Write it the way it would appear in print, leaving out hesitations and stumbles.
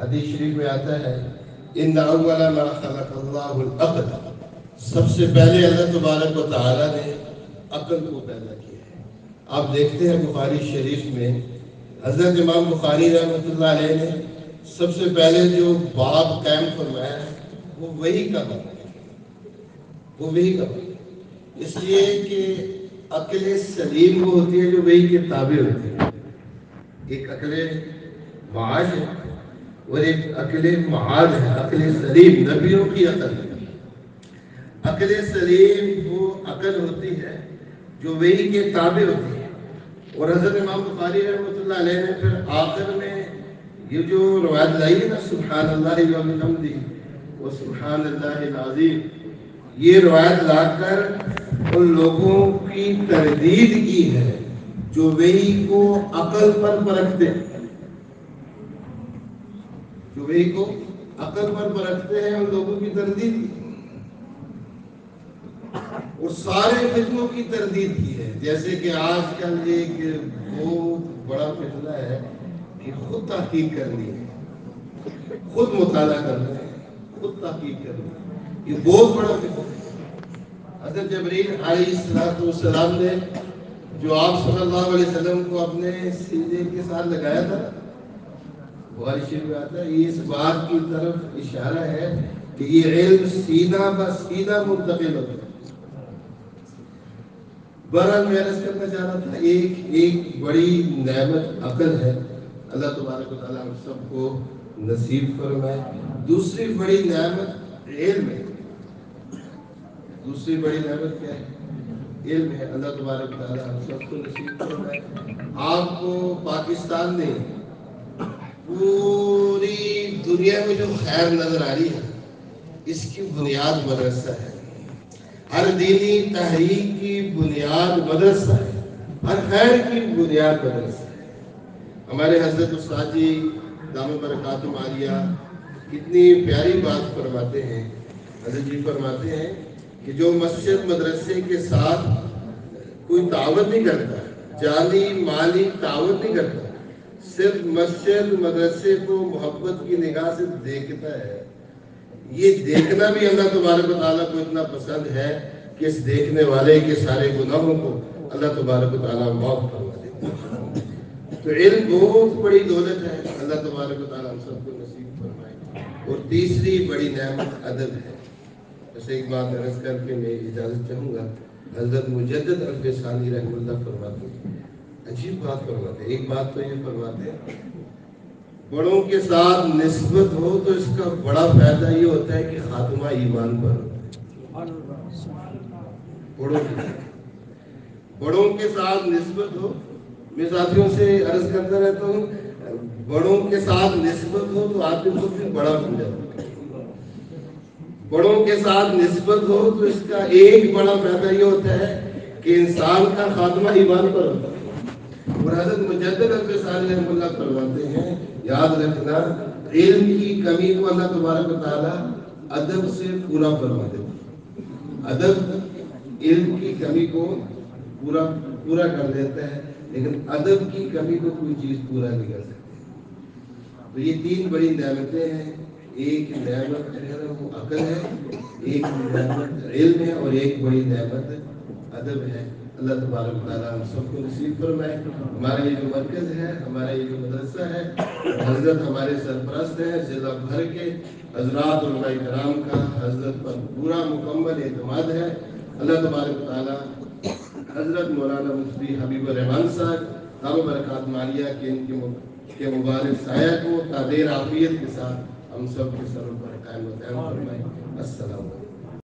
حدیث شریف میں آتا ہے ان اول ما خلق اللہ العقل، سب سے پہلے اللہ تبارک و تعالیٰ نے عقل کو پیدا کیا ہے۔ آپ دیکھتے ہیں بخاری شریف میں حضرت امام بخاری رحمۃ اللہ علیہ نے سب سے پہلے جو باب قائم فرمایا ہے وہ وحی کا باب ہے، وہ وحی کا باب ہے، اس لیے کہ عقل سلیم وہ ہوتی ہے جو وحی کے تابع ہوتی ہے۔ ایک عقل معاش ہے اور ایک عقل معاد ہے، عقل سلیم نبیوں کی عقل ہے۔ عقل سلیم وہ عقل ہوتی ہے جو وحی کے تابع ہوتی ہے، اور حضرت امام بخاری رحمۃ اللہ علیہ نے پھر آخر میں یہ جو روایت لائی ہے نا سبحان اللہ و بحمدہ و سبحان اللہ العظیم، یہ روایت لا کر ان لوگوں کی تردید کی ہے جو وحی کو عقل پر پرکھتے ہیں، جو وحی کو عقل پر پرکھتے ہیں، ان لوگوں کی تردید کی اور سارے فتنوں کی تردید کی ہے۔ جیسے کہ آج کل ایک بہت بڑا فتنہ ہے کہ خود تحقیق کرنی ہے، خود مطالعہ کرنا ہے، خود تحقیق کرنی ہے، یہ بہت بڑا فتنہ ہے۔ حضرت جبرائیل علیہ السلام نے جو آپ صلی اللہ علیہ وسلم کو اپنے سینے کے ساتھ لگایا تھا، بخاری شریف میں آتا ہے، یہ اس بات کی طرف اشارہ ہے کہ یہ علم سینہ بہ سینہ منتقل ہوتا ہے۔ بہرحال میں عرض کرنا چاہ رہا تھا ایک بڑی نعمت عقل ہے، اللہ تبارک و تعالیٰ ہم سب کو نصیب فرمائے۔ دوسری بڑی نعمت علم ہے، دوسری بڑی نعمت کیا ہے؟ علم ہے، اللہ تبارک و تعالیٰ ہم سب کو نصیب فرمائے۔ آپ کو پاکستان میں پوری دنیا میں جو خیر نظر آ رہی ہے اس کی بنیاد مدرسہ ہے، ہر دینی تحریک کی بنیاد مدرسہ ہے، ہر خیر کی بنیاد مدرسہ ہے۔ ہمارے حضرت استاد جی دامت برکاتہم عالیہ کتنی پیاری بات فرماتے ہیں۔ حضرت جی فرماتے ہیں کہ جو مسجد مدرسے کے ساتھ کوئی تعاون نہیں کرتا، جانی مالی تعاون نہیں کرتا، صرف مسجد مدرسے کو محبت کی نگاہ سے دیکھتا ہے، یہ دیکھنا بھی اللہ تبارک و تعالیٰ کو اتنا پسند ہے کہ اس دیکھنے والے کے سارے گناہوں کو اللہ تبارک و تعالیٰ معاف فرما دیتا ہے۔ تو علم بہت بڑی دولت ہے، اللہ تبارک و تعالیٰ ہم سب کو نصیب فرمائے۔ اور تیسری بڑی نعمت ادب ہے۔ بس ایک بات عرض کر کے میں اجازت چاہوں گا، حضرت مجدد الف ثانی رحمہ اللہ فرماتے ہیں، عجیب بات فرماتے ہیں۔ ایک بات تو یہ فرماتے ہیں بڑوں کے ساتھ نسبت ہو تو اس کا بڑا فائدہ یہ ہوتا ہے کہ خاتمہ ایمان پر ہوتا ہے۔ بڑوں کے ساتھ نسبت ہو، میں ساتھیوں سے عرض کرتا رہتا ہوں، بڑوں کے ساتھ نسبت ہو تو آدمی خود بھی بڑا بن جاتا ہے۔ بڑوں کے ساتھ نسبت ہو تو اس کا ایک بڑا فائدہ یہ ہوتا ہے کہ انسان کا خاتمہ ایمان پر ہوتا ہے۔ اور حضرت مجدد الف ثانی رحمہ اللہ فرماتے ہیں، یاد رکھنا علم کی کمی کو اللہ تبارک و تعالیٰ ادب سے پورا فرما دیتا ہے۔ ادب علم کی کمی کو پورا کر دیتا ہے، لیکن ادب کی کمی کو کوئی چیز پورا نہیں کر سکتی۔ تو یہ تین بڑی نعمتیں ہیں، ایک نعمت جو ہے وہ عقل ہے، ایک نعمت علم ہے، اور ایک بڑی نعمت ادب ہے۔ اللہ تبارک و تعالیٰ ہم سب کو نصیب فرمائے۔ ہمارا یہ جو مرکز ہے، ہمارا یہ جو مدرسہ ہے، حضرت ہمارے سرپرست ہیں، ضلع بھر کے حضرات علماء کرام کا حضرت پر پورا مکمل اعتماد ہے۔ اللہ تبارک و تعالیٰ حضرت مولانا مفتی حبیب الرحمان صاحب دامت برکاتہم عالیہ کے ان کے مبارک سایہ کو تعدیر عافیت کے ساتھ ہم سب کے سروں پر قائم و دائم فرمائے۔ السلام علیکم۔